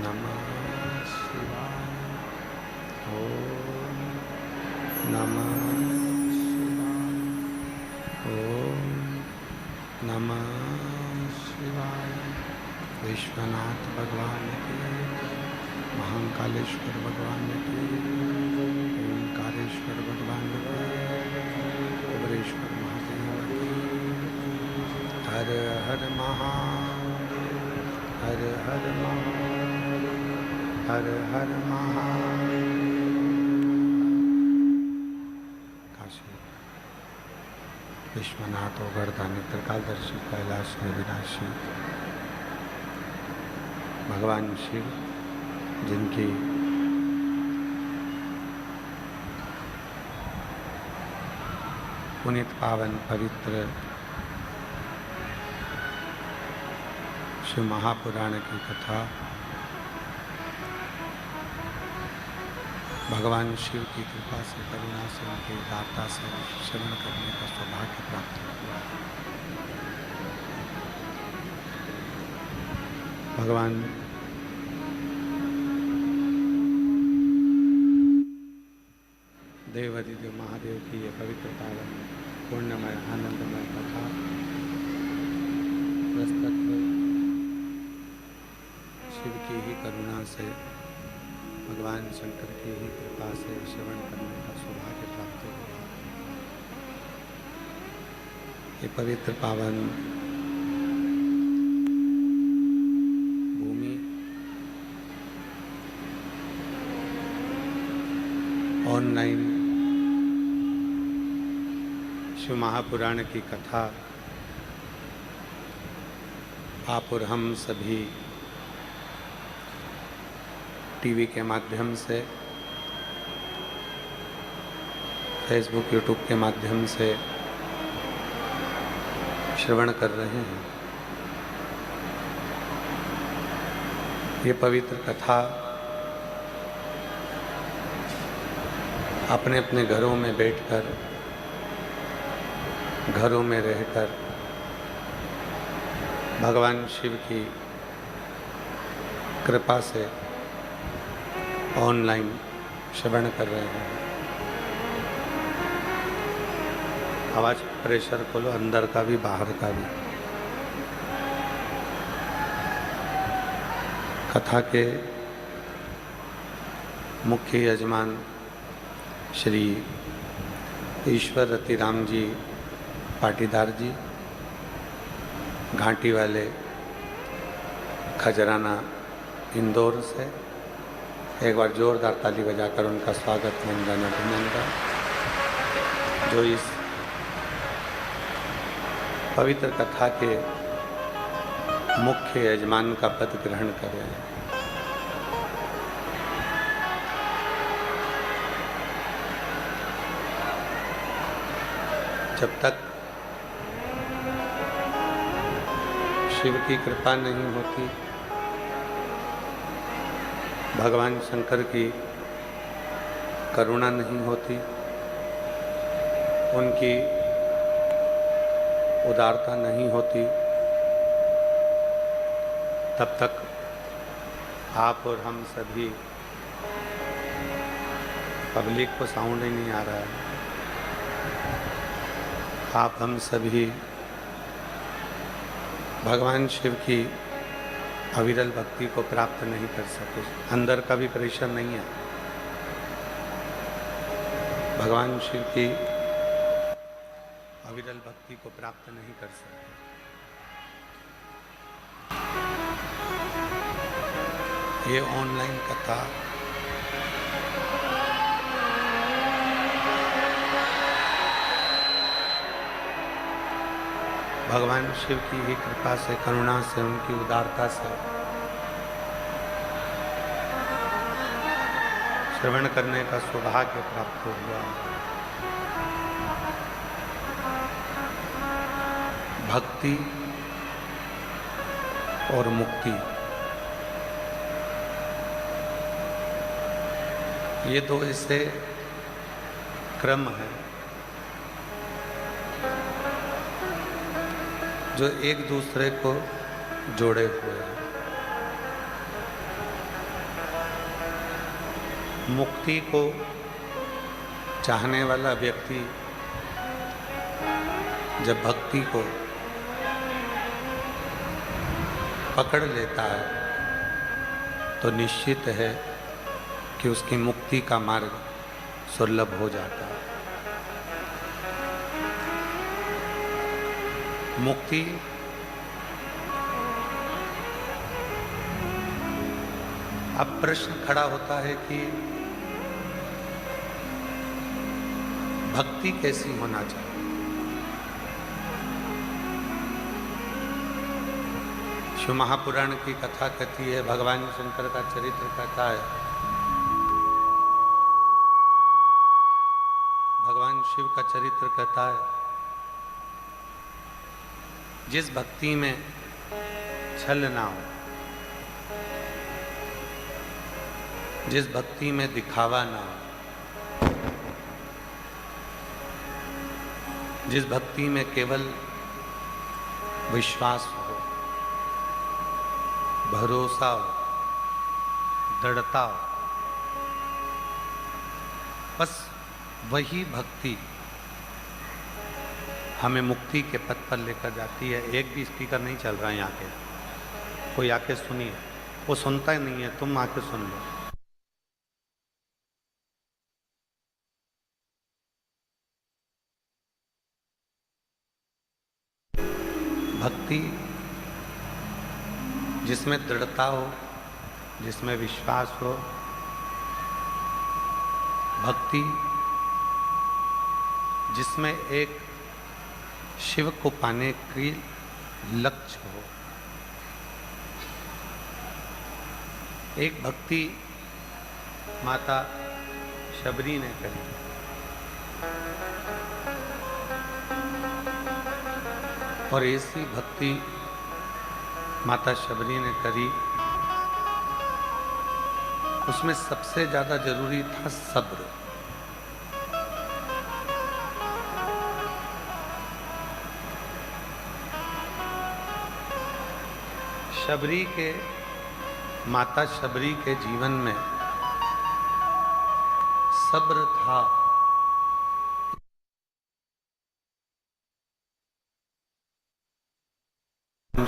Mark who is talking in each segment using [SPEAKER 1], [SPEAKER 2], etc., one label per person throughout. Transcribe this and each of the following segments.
[SPEAKER 1] नमः शिवाय। ओम नमः शिवाय। ओम नमः शिवाय। विश्वनाथ भगवान की, महाकालेश्वर भगवान की, ओंकारेश्वर भगवान की, कुबेरेश्वर महादेव की। हर हर महादेव, हर हर महादेव, हर हर महादेव। काशी विश्वनाथ गोवर्धन त्रिकालदर्शी कैलाश विनाशी भगवान शिव, जिनकी पुनीत पावन पवित्र शिव महापुराण की कथा भगवान शिव की कृपा से, करुणा से, उनकी दाता से श्रवण करने का सौभाग्य प्राप्त हुआ। भगवान देवाधिदेव महादेव की यह पवित्र पावन पूर्णमय आनंदमय कथा प्रस्तुत शिव की ही करुणा से, भगवान शंकर की ही कृपा से श्रवण करने का सौभाग्य प्राप्त हुआ। ये पवित्र पावन भूमि ऑनलाइन शिव महापुराण की कथा आप और हम सभी टीवी के माध्यम से, फेसबुक यूट्यूब के माध्यम से श्रवण कर रहे हैं। ये पवित्र कथा अपने अपने घरों में बैठकर, घरों में रहकर भगवान शिव की कृपा से ऑनलाइन श्रवण कर रहे हैं। आवाज प्रेशर खोलो, अंदर का भी बाहर का भी। कथा के मुख्य यजमान श्री ईश्वर रतिराम जी पाटीदार जी, घाटी वाले खजराना इंदौर से। एक बार जोरदार ताली बजाकर उनका स्वागत वंदन अभिनंदन। जो इस पवित्र कथा के मुख्य यजमान का पद ग्रहण करें। जब तक शिव की कृपा नहीं होती, भगवान शंकर की करुणा नहीं होती, उनकी उदारता नहीं होती, तब तक आप और हम सभी पब्लिक को साउंड ही नहीं आ रहा है। आप हम सभी भगवान शिव की अविरल भक्ति को प्राप्त नहीं कर सके। अंदर का भी प्रेशर नहीं है। भगवान शिव की अविरल भक्ति को प्राप्त नहीं कर सकते। ये ऑनलाइन कथा भगवान शिव की ही कृपा से, करुणा से, उनकी उदारता से श्रवण करने का सौभाग्य प्राप्त हुआ। भक्ति और मुक्ति, ये दो ऐसे क्रम है जो एक दूसरे को जोड़े हुए हैं। मुक्ति को चाहने वाला व्यक्ति जब भक्ति को पकड़ लेता है तो निश्चित है कि उसकी मुक्ति का मार्ग सुलभ हो जाता है। मुक्ति अब प्रश्न खड़ा होता है कि भक्ति कैसी होना चाहिए। शिव महापुराण की कथा कहती है, भगवान शंकर का चरित्र कहता है, भगवान शिव का चरित्र कहता है, जिस भक्ति में छल ना हो, जिस भक्ति में दिखावा ना हो, जिस भक्ति में केवल विश्वास हो, भरोसा हो, दृढ़ता हो, बस वही भक्ति हमें मुक्ति के पथ पर लेकर जाती है। एक भी स्पीकर नहीं चल रहा है यहाँ के, कोई आके सुनिए। वो सुनता ही नहीं है, तुम आके सुन लो। भक्ति जिसमें दृढ़ता हो, जिसमें विश्वास हो, भक्ति जिसमें एक शिव को पाने की लक्ष्य हो, एक भक्ति माता शबरी ने करी। और ऐसी भक्ति माता शबरी ने करी, उसमें सबसे ज्यादा जरूरी था सब्र। शबरी के माता शबरी के जीवन में सब्र था।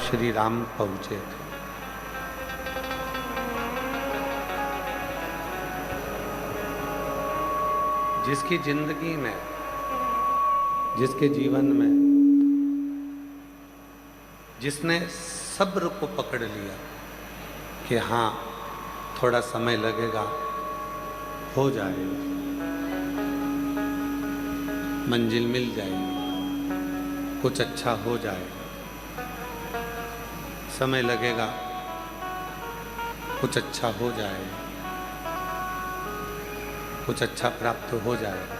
[SPEAKER 1] श्री राम पहुंचे थे। जिसकी जिंदगी में, जिसके जीवन में, जिसने सब्र को पकड़ लिया कि हाँ थोड़ा समय लगेगा, हो जाएगा, मंजिल मिल जाएगी, कुछ अच्छा हो जाएगा, समय लगेगा, कुछ अच्छा हो जाएगा, कुछ अच्छा प्राप्त हो जाएगा।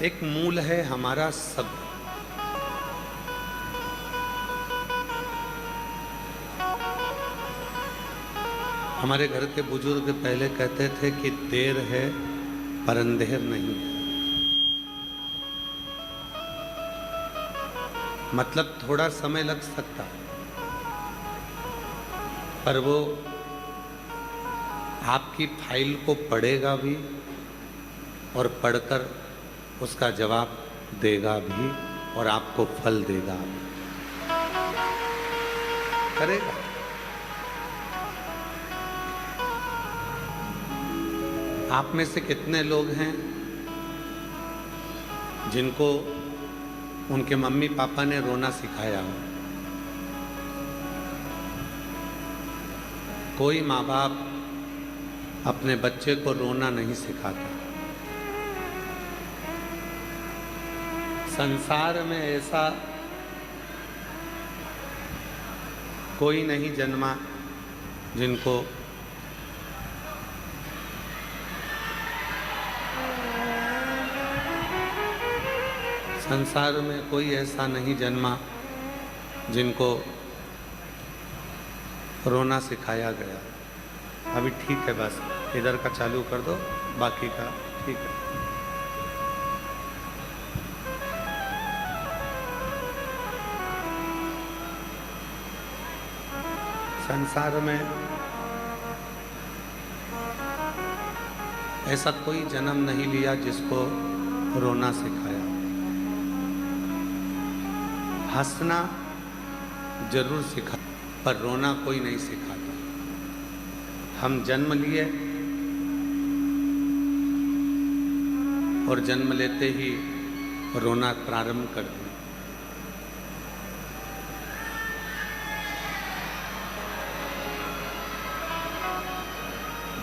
[SPEAKER 1] एक मूल है हमारा सब्र। हमारे घर के बुजुर्ग पहले कहते थे कि देर है पर अंधेर नहीं है। मतलब थोड़ा समय लग सकता है, पर वो आपकी फाइल को पढ़ेगा भी और पढ़कर उसका जवाब देगा भी और आपको फल देगा भी, करेगा। आप में से कितने लोग हैं जिनको उनके मम्मी पापा ने रोना सिखाया हो? कोई माँ बाप अपने बच्चे को रोना नहीं सिखाता। संसार में ऐसा कोई नहीं जन्मा जिनको संसार में कोई ऐसा नहीं जन्मा जिनको रोना सिखाया गया। अभी ठीक है, बस इधर का चालू कर दो, बाकी का ठीक है। संसार में ऐसा कोई जन्म नहीं लिया जिसको रोना सिखाया। हंसना जरूर सिखा, पर रोना कोई नहीं सिखाता। हम जन्म लिए और जन्म लेते ही रोना प्रारंभ कर दिया।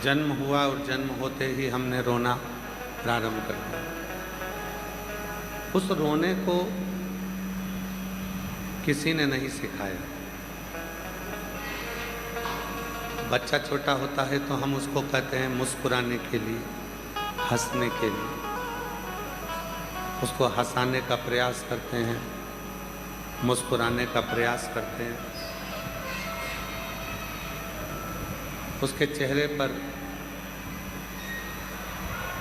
[SPEAKER 1] जन्म हुआ और जन्म होते ही हमने रोना प्रारंभ कर दिया। उस रोने को किसी ने नहीं सिखाया। बच्चा छोटा होता है तो हम उसको कहते हैं मुस्कुराने के लिए, हंसने के लिए, उसको हंसाने का प्रयास करते हैं, मुस्कुराने का प्रयास करते हैं। उसके चेहरे पर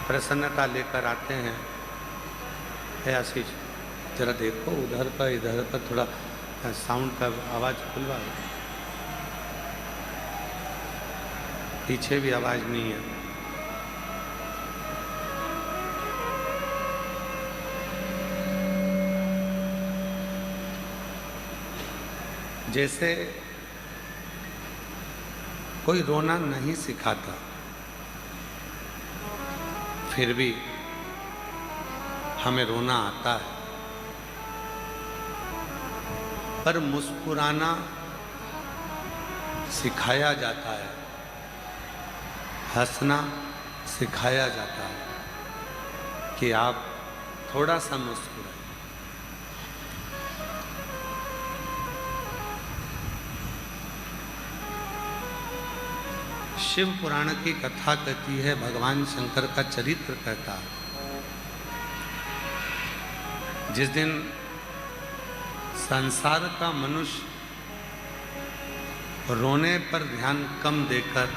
[SPEAKER 1] प्रसन्नता लेकर आते हैं। है आशीष, जरा देखो उधर का इधर का थोड़ा साउंड का आवाज़ खुलवा, पीछे भी आवाज़ नहीं है। जैसे कोई रोना नहीं सिखाता, फिर भी हमें रोना आता है। पर मुस्कुराना सिखाया जाता है, हंसना सिखाया जाता है कि आप थोड़ा सा मुस्कुराइए। शिव पुराण की कथा कहती है, भगवान शंकर का चरित्र कहता है। जिस दिन संसार का मनुष्य रोने पर ध्यान कम देकर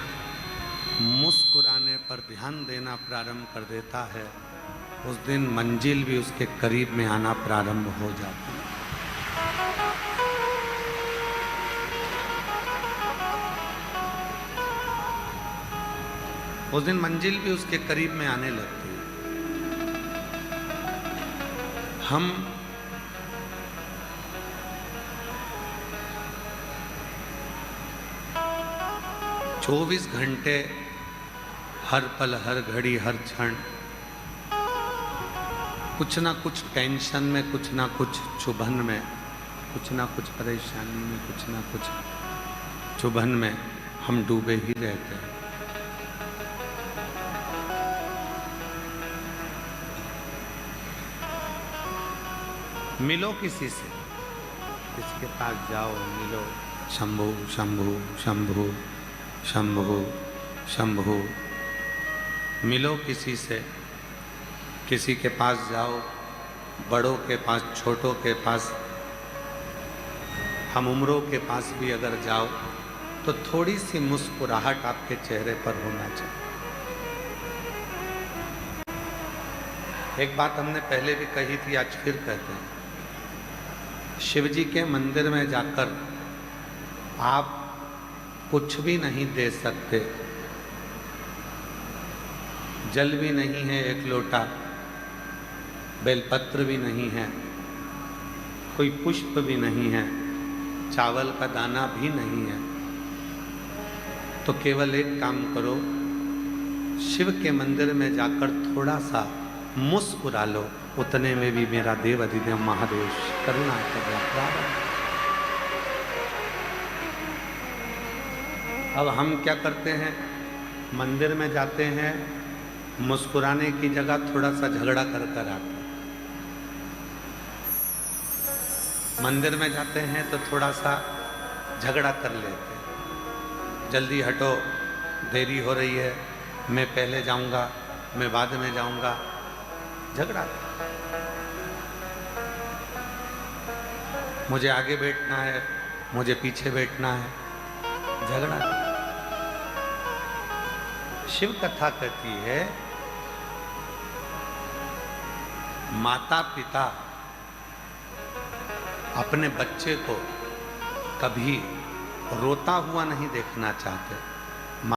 [SPEAKER 1] मुस्कुराने पर ध्यान देना प्रारंभ कर देता है, उस दिन मंजिल भी उसके करीब में आना प्रारंभ हो जाती है। उस दिन मंजिल भी उसके करीब में आने लगती है। हम चौबीस घंटे, हर पल, हर घड़ी, हर क्षण कुछ ना कुछ टेंशन में, कुछ ना कुछ चुभन में, कुछ ना कुछ परेशानी में, कुछ ना कुछ चुभन में हम डूबे ही रहते हैं। मिलो किसी से, किसी के पास जाओ, मिलो, शंभु शंभु शंभु शंभु शंभु। मिलो किसी से, किसी के पास जाओ, बड़ों के पास, छोटों के पास, हम उम्रों के पास भी अगर जाओ तो थोड़ी सी मुस्कुराहट आपके चेहरे पर होना चाहिए। एक बात हमने पहले भी कही थी, आज फिर कहते हैं। शिव जी के मंदिर में जाकर आप कुछ भी नहीं दे सकते। जल भी नहीं है एक लोटा, बेलपत्र भी नहीं है, कोई पुष्प भी नहीं है, चावल का दाना भी नहीं है। तो केवल एक काम करो, शिव के मंदिर में जाकर थोड़ा सा मुस्कुरा लो, उतने में भी मेरा देव अधिदेव महादेव करुणा कर प्रारंभ। अब हम क्या करते हैं, मंदिर में जाते हैं, मुस्कुराने की जगह थोड़ा सा झगड़ा कर कर आते हैं। मंदिर में जाते हैं तो थोड़ा सा झगड़ा कर लेते हैं, जल्दी हटो, देरी हो रही है, मैं पहले जाऊंगा, मैं बाद में जाऊंगा, झगड़ा। मुझे आगे बैठना है, मुझे पीछे बैठना है, झगड़ा। शिव कथा कहती है, माता पिता अपने बच्चे को कभी रोता हुआ नहीं देखना चाहते।